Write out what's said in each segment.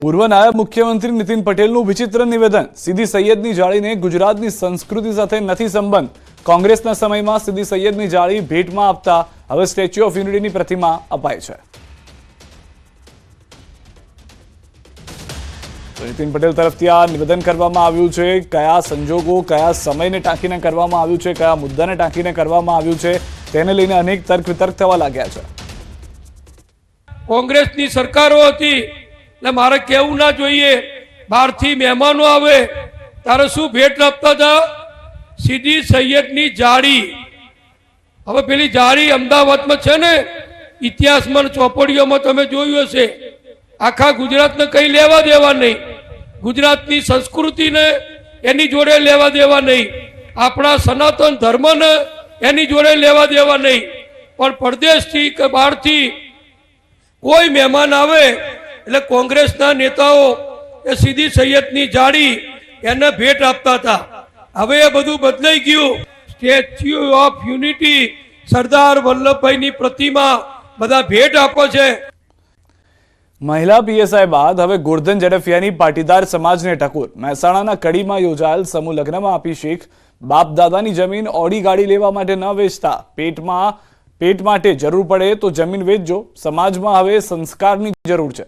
પૂર્વ નાયબ મુખ્યમંત્રી નીતિન પટેલનું વિચિત્ર નિવેદન, સીદી સૈયદની જાળીને ગુજરાતની સંસ્કૃતિ સાથે નથી સંબંધ। કોંગ્રેસના સમયમાં સીદી સૈયદની જાળી ભેટમાં આપતા હવે સ્ટેચ્યુ ઓફ યુનિટીની પ્રતિમા અપાય છે। નીતિન પટેલ તરફથી આ નિવેદન કરવામાં આવ્યું છે। કયા સંજોગો, કયા સમયને ટાંકીને કરવામાં આવ્યું છે, કયા મુદ્દાને ટાંકીને કરવામાં આવ્યું છે, તેને લઈને અનેક તર્ક વિતર્ક થવા લાગ્યા છે। કોંગ્રેસની સરકારો હતી એટલે મારે કેવું ના જોઈએ, બહારથી મહેમાનો આવે ત્યારે શું ભેટ આપતા હતા? સીદી સૈયદની જાળી। હવે પેલી જાળી અમદાવાદમાં છે ને, ઇતિહાસમાં ચોપડીઓમાં તમે જોયું હશે, આખા ગુજરાતને કઈ લેવા દેવા નહીં, ગુજરાતની સંસ્કૃતિને એની જોડે લેવા દેવા નહીં, આપણા સનાતન ધર્મને એની જોડે લેવા દેવા નહીં, પણ પરદેશથી કે બહારથી કોઈ મહેમાન આવે એટલે કોંગ્રેસના નેતાઓ એ સીદી સૈયદની જાળી એને ભેટ આપતા હતા। હવે એ બધું બદલાઈ ગયું। સ્ટેચ્યુ ઓફ યુનિટી, સરદાર વલ્લભભાઈની પ્રતિમા બધા ભેટ આપે છે। મહિલા પીએસઆઈ બાદ હવે ગોરધન ઝડફિયાની પાટીદાર સમાજને ટકોર। મહેસાણાના કડીમાં યોજાયેલ સમૂહ લગ્નમાં આપી શીખ, બાપ દાદાની જમીન ઓડી ગાડી લેવા માટે ન વેચતા, પેટ માટે જરૂર પડે તો જમીન વેચજો। સમાજમાં હવે સંસ્કારની જરૂર છે।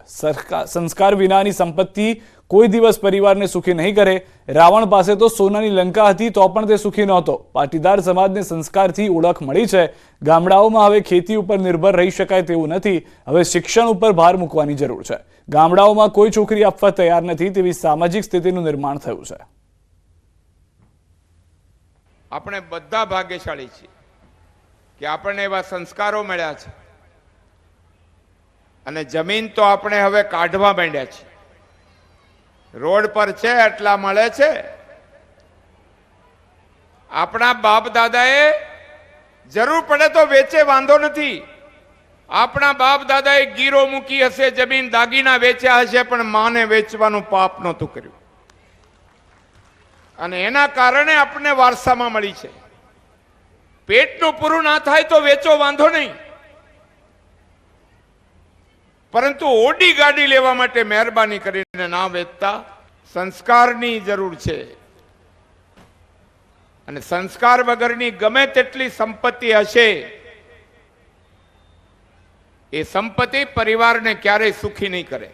સંસ્કાર વિનાની સંપત્તિ કોઈ દિવસ પરિવારને સુખી નહીં કરે। રાવણ પાસે તો સોનાની લંકા હતી તો પણ તે સુખી નહોતો। પાટીદાર સમાજને સંસ્કારથી ઓળખ મળી છે। ગામડાઓમાં હવે ખેતી ઉપર નિર્ભર રહી શકાય તેવું નથી, હવે શિક્ષણ ઉપર ભાર મૂકવાની જરૂર છે। ગામડાઓમાં કોઈ છોકરી આપવા તૈયાર નથી તેવી સામાજિક સ્થિતિનું નિર્માણ થયું છે। આપણે બધા ભાગ્યશાળી છીએ કે આપણને એવા સંસ્કારો મળ્યા છે અને જમીન તો આપણે હવે કાઢવા માંડ્યા છે। રોડ પર છે એટલા મળે છે। આપણા બાપ દાદાએ જરૂર પડે તો વેચે, વાંધો નથી। આપણા બાપ દાદાએ ગીરો મૂકી હશે, જમીન દાગીના વેચ્યા હશે, પણ માને વેચવાનું પાપ નહોતું કર્યું અને એના કારણે આપણને વારસામાં મળી છે। પેટનું પૂરું ના થાય તો વેચો, વાંધો નહીં, પરંતુ ઓડી ગાડી લેવા માટે મહેરબાની કરીને ના વેચતા। સંસ્કારની જરૂર છે અને સંસ્કાર વગરની ગમે તેટલી સંપત્તિ હશે, એ સંપત્તિ પરિવારને ક્યારેય સુખી નહીં કરે।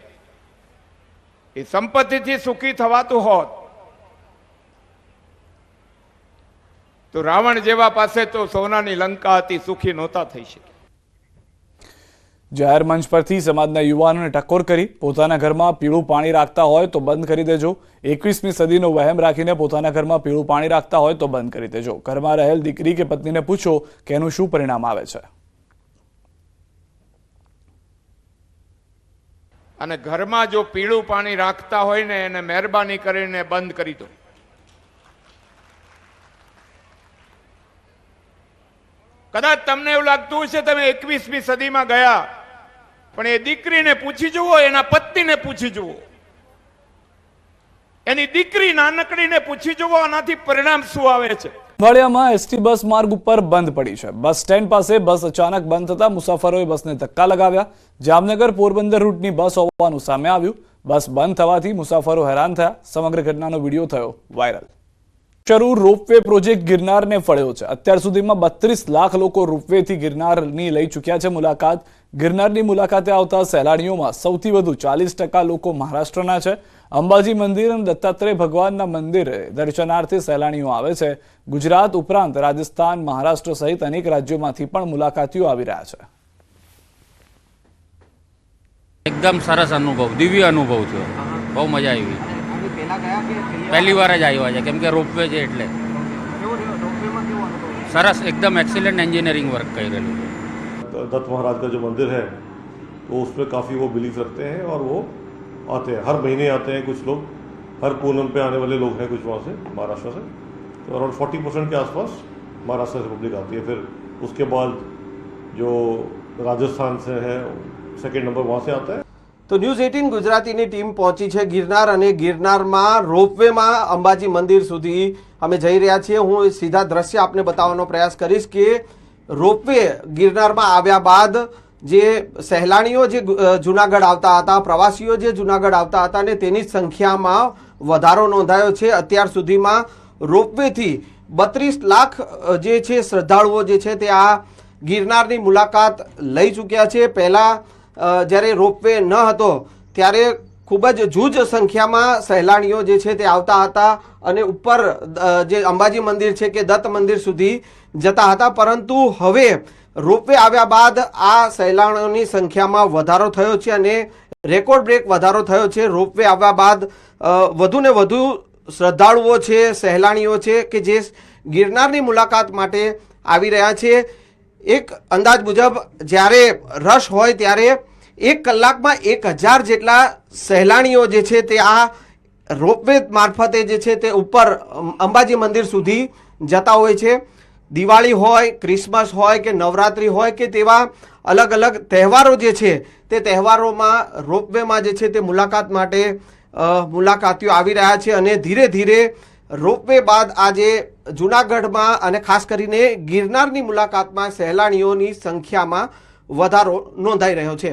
એ સંપત્તિથી સુખી થવાતું હોત તો રાવણ જેવા પાસે તો સોનાની લંકા હતી, સુખી નહોતા થઈ શકે। જાહેર મંચ પરથી સમાજના યુવાનોને ટકોર કરી, પોતાના ઘરમાં પીળું પાણી રાખતા હોય તો બંધ કરી દેજો। 21મી સદીનો વહેમ રાખીને પોતાના ઘરમાં પીળું પાણી રાખતા હોય તો બંધ કરી દેજો। ઘરમાં રહેલ દીકરી કે પત્નીને પૂછો કે એનું શું પરિણામ આવે છે। અને ઘરમાં જો પીળું પાણી રાખતા હોય ને, એને મહેરબાની કરીને બંધ કરી દો। કદાચ તમને એવું લાગતું હશે તમે 21મી સદીમાં ગયા, પણ એ દીકરીને પૂછી જુઓ, એના પત્નીને પૂછી જુઓ, એની દીકરી નાનકડીને પૂછી જુઓ, આનાથી પરિણામ શું આવે છે। વાડિયામાં એસટી બસ માર્ગ ઉપર બંધ પડી છે। બસ સ્ટેન્ડ પાસે બસ અચાનક બંધ થતા મુસાફરોએ બસને ધક્કા લગાવ્યા। જામનગર પોરબંદર રૂટની બસ હોવાનું સામે આવ્યું। બસ બંધ થવાથી મુસાફરો હેરાન થયા। સમગ્ર ઘટનાનો વિડીયો થયો વાયરલ। શરૂ રોપવે પ્રોજેક્ટ ગિરનારને ફળ્યો છે। અત્યાર સુધીમાં 32 લાખ લોકો રોપવેથી ગિરનારની લઈ ચૂક્યા છે મુલાકાત। ગિરનારની મુલાકાતે આવતા સહેલાણીઓમાં સૌથી વધુ 40% લોકો મહારાષ્ટ્રના છે। અંબાજી મંદિર અને દત્તાત્રેય ભગવાનના મંદિરે દર્શનાર્થે સહેલાણીઓ આવે છે। ગુજરાત ઉપરાંત રાજસ્થાન, મહારાષ્ટ્ર સહિત અનેક રાજ્યોમાંથી પણ મુલાકાતીઓ આવી રહ્યા છે। એકદમ સરસ અનુભવ, દિવ્ય અનુભવ થયો, બહુ મજા આવી। પહેલી વાર જ આવ્યા છે, કેમ કે રોપવે છે એટલે સરસ, एकदम एक्सीलेंट इंजीनियरिंग वर्क करेलू। दत्त महाराज का जो मंदिर है तो उसमें काफ़ी वो बिलीव रखते हैं और वो आते हैं, हर महीने आते हैं। कुछ लोग हर पूनम पे आने वाले लोग हैं, कुछ वहाँ से महाराष्ट्र से, तो अराउंड 40% के आसपास महाराष्ट्र से पब्लिक आती है। फिर उसके बाद जो राजस्थान से है सेकेंड नंबर वहाँ से आता है। तो न्यूज़ 18 गुजरातीनी टीम पहुंची है गिरनार અને ગિરનારમાં રોપવેમાં અંબાજી મંદિર સુધી અમે જઈ રહ્યા છીએ। હું સીધા દ્રશ્ય આપને બતાવવાનો પ્રયાસ કરીશ કે રોપવે ગિરનારમાં આવ્યા બાદ જે સહેલાણીઓ જે જુનાગઢ આવતા હતા, પ્રવાસીઓ જે જુનાગઢ આવતા હતા ને તેની સંખ્યામાં વધારો નોંધાયો છે. અત્યાર સુધીમાં રોપવેથી 32 લાખ જે છે શ્રદ્ધાળુઓ જે છે તે આ ગિરનારની મુલાકાત લઈ ચૂક્યા છે. પહેલાં જ્યારે રોપવે ન હતો ત્યારે ખૂબ જ જૂજ સંખ્યામાં સહેલાણીઓ જે છે તે આવતા હતા અને ઉપર જે અંબાજી મંદિર છે કે દત્ત મંદિર સુધી જતા હતા. પરંતુ હવે રોપવે આવ્યા બાદ આ સહેલાણીઓની સંખ્યામાં વધારો થયો છે અને રેકોર્ડ બ્રેક વધારો થયો છે. રોપવે આવ્યા બાદ વધુ ને વધુ શ્રદ્ધાળુઓ છે, સહેલાણીઓ છે કે જે ગિરનારની મુલાકાત માટે આવી રહ્યા છે. એક અંદાજ મુજબ જ્યારે રશ હોય ત્યારે 1 કલાકમાં 1000 જેટલા સહેલાણીઓ જે છે તે આ રોપવે મારફતે જે છે તે ઉપર અંબાજી મંદિર સુધી જતા હોય છે. દિવાળી હોય, ક્રિસમસ હોય કે નવરાત્રિ હોય કે તેવા અલગ અલગ તહેવારો જે છે તે તહેવારોમાં રોપવેમાં જે છે તે મુલાકાત માટે મુલાકાતીઓ આવી રહ્યા છે અને ધીરે ધીરે રોપવે બાદ આજે જૂનાગઢમાં અને ખાસ કરીને ગિરનારની મુલાકાતમાં સહેલાણીઓની સંખ્યામાં વધારો નોંધાઈ રહ્યો છે.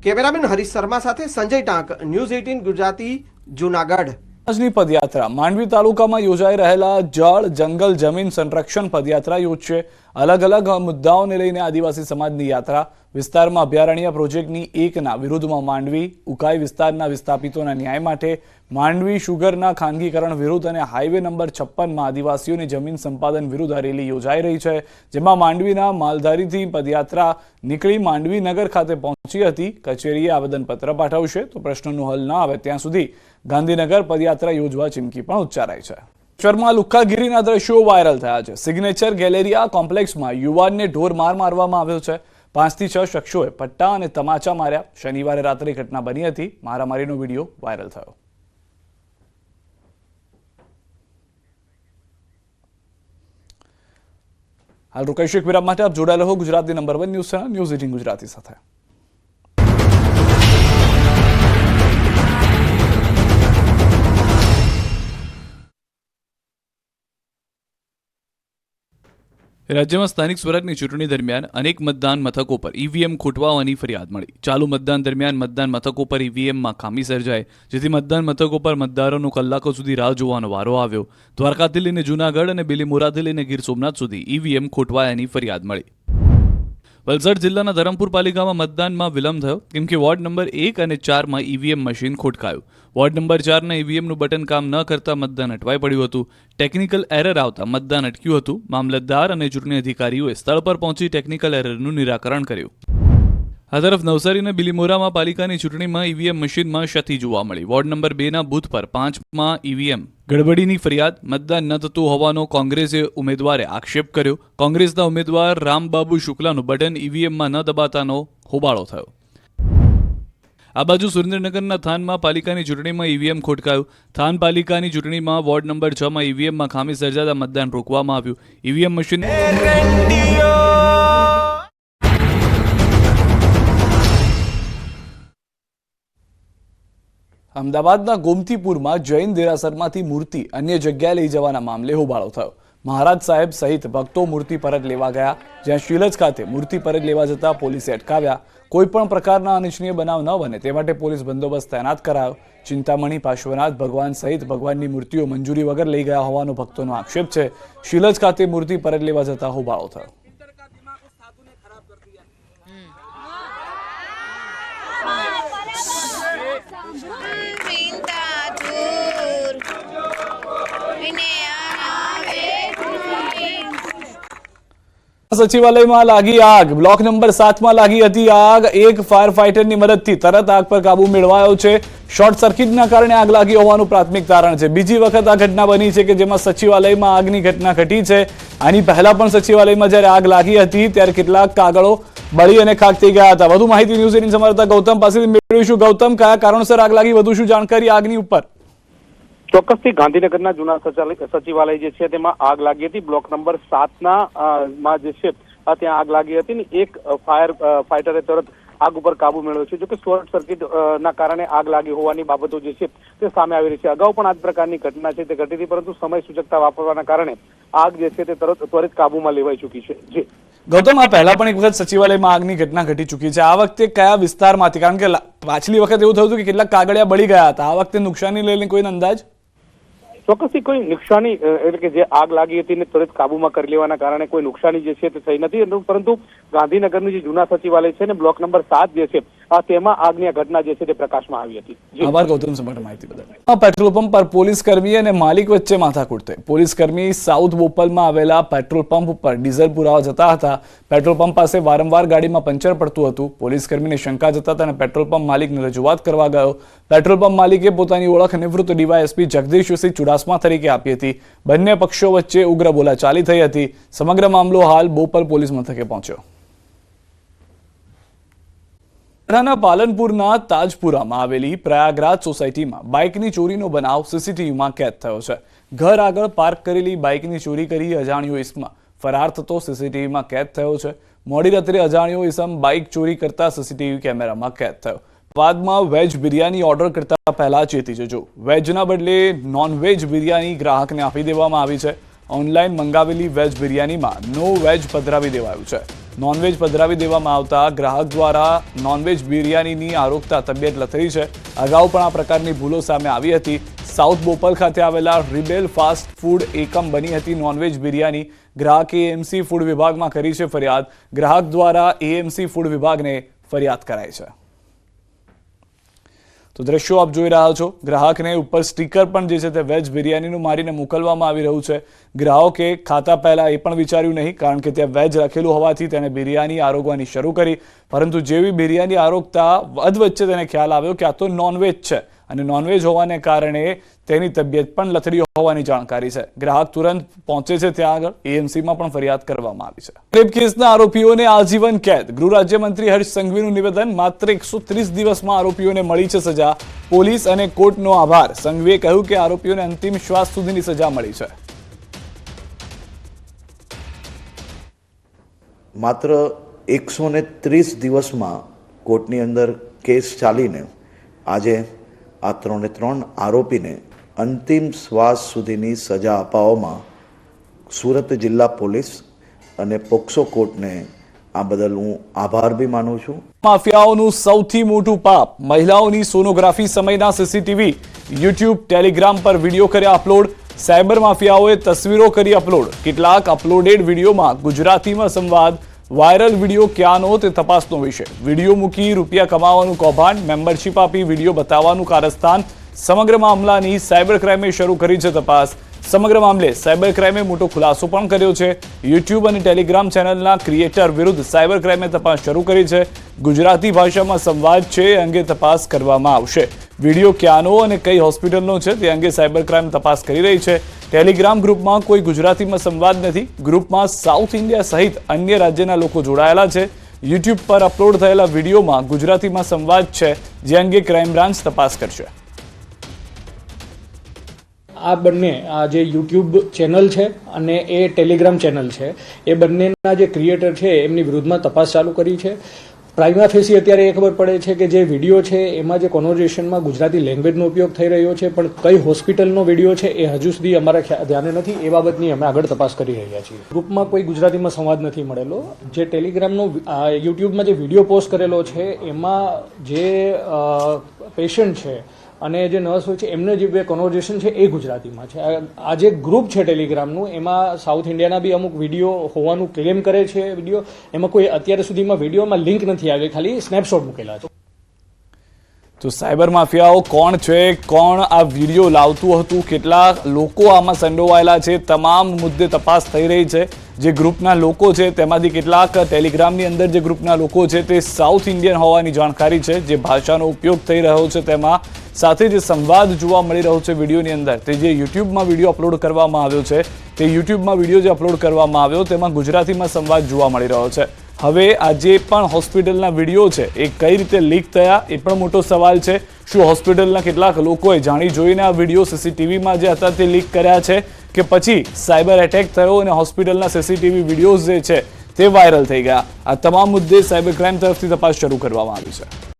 કેમેરામેન હરીશ શર્મા સાથે સંજય ટાંક, ન્યૂઝ 18 ગુજરાતી, જૂનાગઢ. આજની પદયાત્રા માંડવી તાલુકામાં યોજાઈ રહેલા જળ, જંગલ, જમીન સંરક્ષણ પદયાત્રા યોજશે. અલગ અલગ મુદ્દાઓને લઈને આદિવાસી સમાજની યાત્રા. વિસ્તારમાં અભયારણ્ય પ્રોજેક્ટની 1ના વિરુદ્ધમાં માંડવી, ઉકાઈ વિસ્તારના વિસ્થાપિતોના ન્યાય માટે, માંડવી શુગરના ખાનગીકરણ વિરુદ્ધ અને હાઈવે નંબર 56માં આદિવાસીઓની જમીન સંપાદન વિરુદ્ધ આ રેલી યોજાઈ રહી છે. જેમાં માંડવીના માલધારીથી પદયાત્રા નીકળી માંડવી નગર ખાતે પહોંચી હતી. કચેરીએ આવેદનપત્ર પાઠવશે તો પ્રશ્નનું હલ ન આવે ત્યાં સુધી ગાંધીનગર પદયાત્રા યોજવા ચીમકી પણ ઉચ્ચારાઈ છે. શહેરમાં લુખ્ખાગીરીના દ્રશ્યો વાયરલ થયા છે. સિગ્નેચર ગેલેરિયા કોમ્પ્લેક્સમાં યુવાનને ઢોર મારવામાં આવ્યો છે. 5 થી 6 શખ્સોએ પટ્ટા અને તમાચા માર્યા. શનિવારે રાત્રે ઘટના બની હતી. મારામારીનો વિડીયો વાયરલ થયો. હાલ રોકાઈશું એક વિરામ માટે. આપ જોડાયેલા હો ગુજરાતની number 1 news channel news 18 Gujarati સાથે. રાજ્યમાં સ્થાનિક સ્વરાજની ચૂંટણી દરમિયાન અનેક મતદાન મથકો પર ઈવીએમ ખોટવા હોવાની ફરિયાદ મળી. ચાલુ મતદાન દરમિયાન મતદાન મથકો પર ઈવીએમમાં ખામી સર્જાઈ, જેથી મતદાન મથકો પર મતદારોનો કલાકો સુધી રાહ જોવાનો વારો આવ્યો. દ્વારકાથી લઈને જૂનાગઢ અને બિલીમોરાથી લઈને ગીર સોમનાથ સુધી ઈવીએમ ખોટવાયાની ફરિયાદ મળી. વલસાડ જિલ્લાના ધરમપુર પાલિકામાં મતદાનમાં વિલંબ થયો કેમ કે વોર્ડ નંબર 1 અને 4માં ઈવીએમ મશીન ખોટકાયું. વોર્ડ નંબર 4ના ઈવીએમનું બટન કામ ન કરતા મતદાન અટવાઈ પડ્યું હતું. ટેકનિકલ એરર આવતા મતદાન અટક્યું હતું. મામલતદાર અને ચૂંટણી અધિકારીઓએ સ્થળ પર પહોંચી ટેકનિકલ એરરનું નિરાકરણ કર્યું. આ તરફ નવસારીના બિલીમોરામાં પાલિકાની ચૂંટણીમાં ઈવીએમ મશીનમાં ક્ષતિ જોવા મળી. વોર્ડ નંબર 2ના બૂથ પર 5માં ઈવીએમ ગડબડીની ફરિયાદ. મતદાન ન થતું હોવાનો કોંગ્રેસે ઉમેદવારે આક્ષેપ કર્યો. કોંગ્રેસના ઉમેદવાર રામબાબુ શુક્લાનું બટન ઈવીએમમાં ન દબાતાનો હોબાળો થયો. આ બાજુ સુરેન્દ્રનગરના થાનમાં પાલિકાની ચૂંટણીમાં ઈવીએમ ખોટકાયું. થાન પાલિકાની ચૂંટણીમાં વોર્ડ નંબર 6માં ઈવીએમમાં ખામી સર્જાતા મતદાન રોકવામાં આવ્યું. ઈવીએમ મશીન અમદાવાદના ગોમતીપુરમાં જૈન દેરાસરમાંથી મૂર્તિ અન્ય જગ્યાએ લઈ જવાના મામલે હોબાળો થયો. મહારાજ સાહેબ સહિત ભક્તો મૂર્તિ પરત લેવા ગયા, જ્યાં શીલજ ખાતે મૂર્તિ પરત લેવા જતા પોલીસે અટકાવ્યા. કોઈ પણ પ્રકારના અનિચ્છનીય બનાવ ન બને તે માટે પોલીસ બંદોબસ્ત તૈનાત કરાયો. ચિંતામણી, પાર્શ્વનાથ ભગવાન સહિત ભગવાનની મૂર્તિઓ મંજૂરી વગર લઈ ગયા હોવાનો ભક્તોનો આક્ષેપ છે. શીલજ ખાતે મૂર્તિ પરત લેવા જતા હોબાળો થયો. સચિવાલયમાં લાગી આગ. બ્લોક નંબર 7માં લાગી હતી આગ. એક ફાયર ફાઈટરની મદદથી તરત આગ પર કાબુ મેળવાયો છે. શોર્ટ સર્કિટના કારણે આગ લાગી હોવાનું પ્રાથમિક તારણ છે. બીજી વખત આ ઘટના બની છે કે જેમાં સચિવાલયમાં આગની ઘટના ઘટી છે. આની પહેલા પણ સચિવાલયમાં જ્યારે આગ લાગી હતી ત્યારે કેટલાક કાગળો બળી અને ખાક થઈ ગયા હતા. વધુ માહિતી ન્યૂઝ 18 સંવાદદાતા ગૌતમ પાસેથી મેળવીશું. ગૌતમ, કયા કારણોસર આગ લાગી, વધુ શું જાણકારી આગની ઉપર? ચોક્કસથી ગાંધીનગરના જૂના સચિવાલય જે છે તેમાં આગ લાગી હતી. બ્લોક નંબર 7માં જે છે ત્યાં આગ લાગી હતી ને એક ફાયર ફાઈટરે તરત આગ ઉપર કાબુ મેળવ્યો છે. જોકે શોર્ટ સર્કિટ ના કારણે આગ લાગી હોવાની બાબતો જે છે તે સામે આવી રહી છે. અગાઉ પણ આ જ પ્રકારની ઘટના છે તે ઘટી હતી, પરંતુ સમય સૂચકતા વાપરવાના કારણે આગ જે છે તે ત્વરિત કાબુમાં લેવાઈ ચૂકી છે. જી ગૌતમ, આ પહેલા પણ એક વખત સચિવાલયમાં આગની ઘટના ઘટી ચૂકી છે. આ વખતે કયા વિસ્તારમાંથી? કારણ કે પાછલી વખત એવું થયું હતું કે કેટલાક કાગળિયા બળી ગયા હતા. આ વખતે નુકસાની લઈને કોઈનો અંદાજ? ચોક્કસથી કોઈ નુકસાની એટલે કે જે આગ લાગી હતી ને ત્વરિત કાબુમાં કરી લેવાના કારણે કોઈ નુકસાની જે છે તે થઈ નથી, પરંતુ ગાંધીનગરનું જે જૂના સચિવાલય છે ને બ્લોક નંબર 7 જે છે તેમાં આગની આ ઘટના જે છે તે પ્રકાશમાં આવી હતી. આભાર ગૌતમ સમગ્ર માહિતી બદલ. પેટ્રોલ પંપ પર પોલીસ કર્મી અને માલિક વચ્ચે માથાકૂટ થઈ. પોલીસ કર્મી સાઉથ બોપલમાં આવેલા પેટ્રોલ પંપ પર ડીઝલ પુરાવા જતા હતા. પેટ્રોલ પંપ પાસે વારંવાર ગાડીમાં પંચર પડતું હતું. પોલીસ કર્મીને શંકા જતા અને પેટ્રોલ પંપ માલિકને રજૂઆત કરવા ગયો. પેટ્રોલ પંપ માલિકે પોતાની ઓળખ નિવૃત્ત ડીવાયએસપી જગદીશસિંહ ચુડાસમા તરીકે આપી હતી. બંને પક્ષો વચ્ચે ઉગ્ર બોલાચાલી થઈ હતી. સમગ્ર મામલો હાલ બોપલ પોલીસ મથકે પહોંચ્યો. પાલનપુરના તાજપુરામાં આવેલી પ્રયાગરાજ સોસાયટીમાં બાઇકની ચોરીનો બનાવ સીસીટીવીમાં કેદ થયો છે. ઘર આગળ પાર્ક કરેલી બાઇકની ચોરી કરી અજાણ્યો ઇસમ ફરાર થતો સીસીટીવીમાં કેદ થયો છે. મોડી રાત્રે અજાણ્યો ઇસમ બાઇક ચોરી કરતા સીસીટીવી કેમેરામાં કેદ થયો. બાદમાં વેજ બિરયાની ઓર્ડર કરતા પહેલા ચેતી જજો. વેજના બદલે નોનવેજ બિરયાની ગ્રાહકને આપી દેવામાં આવી છે. ઓનલાઈન મંગાવેલી વેજ બિરયાનીમાં નો વેજ પધરાવી દેવાયું છે. નોનવેજ પધરાવી દેવામાં આવતા ગ્રાહક દ્વારા નોનવેજ બિરયાનીની આરોગતા તબિયત લથડી છે. અગાઉ પણ આ પ્રકારની ભૂલો સામે આવી હતી. સાઉથ બોપલ ખાતે આવેલા રિબેલ ફાસ્ટ ફૂડ એકમ બની હતી નોનવેજ બિરયાની. ગ્રાહકે એએમસી ફૂડ વિભાગમાં કરી છે ફરિયાદ. ગ્રાહક દ્વારા એએમસી ફૂડ વિભાગને ફરિયાદ કરાઈ છે. તો દ્રશ્યો આપ જોઈ રહ્યા છો. ગ્રાહકને ઉપર સ્ટીકર પણ જે છે તે વેજ બિરયાનીનું મારીને મોકલવામાં આવી રહ્યું છે. ગ્રાહકે ખાતા પહેલા એ પણ વિચાર્યું નહીં, કારણ કે ત્યાં વેજ લખેલું હોવાથી તેને બિરયાની આરોગવાની શરૂ કરી. પરંતુ જેવી બિરયાની આરોગતા વચ્ચે તેને ખ્યાલ આવ્યો કે આ તો નોનવેજ છે અને નોનવેજ હોવાને કારણે તેની તબિયત પણ લથડી હોવાની જાણકારી છે. ગ્રાહક તુરંત પહોંચે છે ત્યાં આગળ. એએમસીમાં પણ ફરિયાદ કરવામાં આવી છે. રેપ કેસના આરોપીઓને આજીવન કેદ. ગૃહ રાજ્યમંત્રી હર્ષ સંઘવીનું નિવેદન. માત્ર 130 દિવસમાં આરોપીઓને મળી છે સજા. પોલીસ અને કોર્ટનો આભાર. સંઘવીએ કહ્યું કે આરોપીઓને અંતિમ શ્વાસ સુધીની સજા મળી છે. માત્ર 130 દિવસમાં કોર્ટની અંદર કેસ ચાલીને આજે આ 3 આરોપીને અંતિમ શ્વાસ સુધીની સજા અપાવવામાં સુરત જિલ્લા પોલીસ અને પોક્સો કોર્ટને આ બદલ હું આભાર બી માનું છું. માફિયાઓનું સૌથી મોટું પાપ. મહિલાઓની સોનોગ્રાફી સમયના સીસીટીવી. યુટ્યુબ, ટેલિગ્રામ પર વિડીયો કર્યા અપલોડ. સાયબર માફિયાઓએ તસવીરો કરી અપલોડ. કેટલાક અપલોડેડ વિડીયોમાં ગુજરાતીમાં સંવાદ. વાયરલ વિડીયો ક્યાંનો તે તપાસનો વિષય. વિડીયો મૂકી રૂપિયા કમાવાનું કૌભાંડ. મેમ્બરશિપ આપી વિડીયો બતાવવાનું કારસ્તાન. સમગ્ર મામલાની સાયબર ક્રાઇમે શરૂ કરી છે તપાસ. સમગ્ર મામલે સાયબર ક્રાઇમે મોટો ખુલાસો પણ કર્યો છે. યુટ્યુબ અને ટેલિગ્રામ ચેનલના ક્રિએટર વિરુદ્ધ સાયબર ક્રાઇમે તપાસ શરૂ કરી છે. ગુજરાતી ભાષામાં સંવાદ છે એ અંગે તપાસ કરવામાં આવશે. વિડીયો ક્યાંનો અને કઈ હોસ્પિટલનો છે તે અંગે સાયબર ક્રાઇમ તપાસ કરી રહી છે. ટેલિગ્રામ ગ્રુપમાં કોઈ ગુજરાતીમાં સંવાદ નથી. ગ્રુપમાં સાઉથ ઇન્ડિયા સહિત અન્ય રાજ્યના લોકો જોડાયેલા છે. યુટ્યુબ પર અપલોડ થયેલા વિડીયોમાં ગુજરાતીમાં સંવાદ છે, જે અંગે ક્રાઇમ બ્રાન્ચ તપાસ કરશે. આ બંને આ જે યુટ્યુબ ચેનલ છે અને એ ટેલિગ્રામ ચેનલ છે, એ બંનેના જે ક્રિએટર છે એમની વિરુદ્ધમાં તપાસ ચાલુ કરી છે. પ્રાઇમા ફેસી અત્યારે એ ખબર પડે છે કે જે વિડીયો છે એમાં જે કોન્વર્ઝેશનમાં ગુજરાતી લેંગ્વેજનો ઉપયોગ થઈ રહ્યો છે, પણ કઈ હોસ્પિટલનો વિડીયો છે એ હજુ સુધી અમારા ધ્યાને નથી. એ બાબતની અમે આગળ તપાસ કરી રહ્યા છીએ. ગ્રુપમાં કોઈ ગુજરાતીમાં સંવાદ નથી મળેલો. જે ટેલિગ્રામનો યુટ્યુબમાં જે વિડીયો પોસ્ટ કરેલો છે એમાં જે પેશન્ટ છે અને જે નર્સ હોય છે એમને જે બે કોન્વર્ઝેશન છે એ ગુજરાતીમાં છે. આ જે ગ્રુપ છે ટેલિગ્રામનું, એમાં સાઉથ ઇન્ડિયાના બી અમુક વિડીયો હોવાનું ક્લેમ કરે છે. વિડીયો એમાં કોઈ અત્યાર સુધીમાં વિડીયોમાં લિંક નથી આવી, ખાલી સ્નેપશોટ મૂકેલા છે. તો સાયબર માફિયાઓ કોણ છે, કોણ આ વિડીયો લાવતું હતું, કેટલા લોકો આમાં સંડોવાયેલા છે, તમામ મુદ્દે તપાસ થઈ રહી છે. જે ગ્રુપના લોકો છે તેમાંથી કેટલાક ટેલિગ્રામની અંદર જે ગ્રુપના લોકો છે તે સાઉથ ઇન્ડિયન હોવાની જાણકારી છે. જે ભાષાનો ઉપયોગ થઈ રહ્યો છે તેમાં સાથે જે સંવાદ જોવા મળી રહ્યો છે વિડીયોની અંદર, તે જે યુટ્યુબમાં વિડીયો અપલોડ કરવામાં આવ્યો છે, તે યુટ્યુબમાં વિડીયો જે અપલોડ કરવામાં આવ્યો તેમાં ગુજરાતીમાં સંવાદ જોવા મળી રહ્યો છે. હવે આ જે પણ હોસ્પિટલના વિડીયો છે એ કઈ રીતે લીક થયા એ પણ મોટો સવાલ છે. શું હોસ્પિટલના કેટલાક લોકોએ જાણી જોઈને આ વિડીયો સીસીટીવીમાં જે હતા તે લીક કર્યા છે, કે પછી સાયબર એટેક થયો અને હોસ્પિટલના સીસીટીવી વિડીયોઝ જે છે તે વાયરલ થઈ ગયા? આ તમામ મુદ્દે સાયબર ક્રાઇમ તરફથી તપાસ શરૂ કરવામાં આવી છે.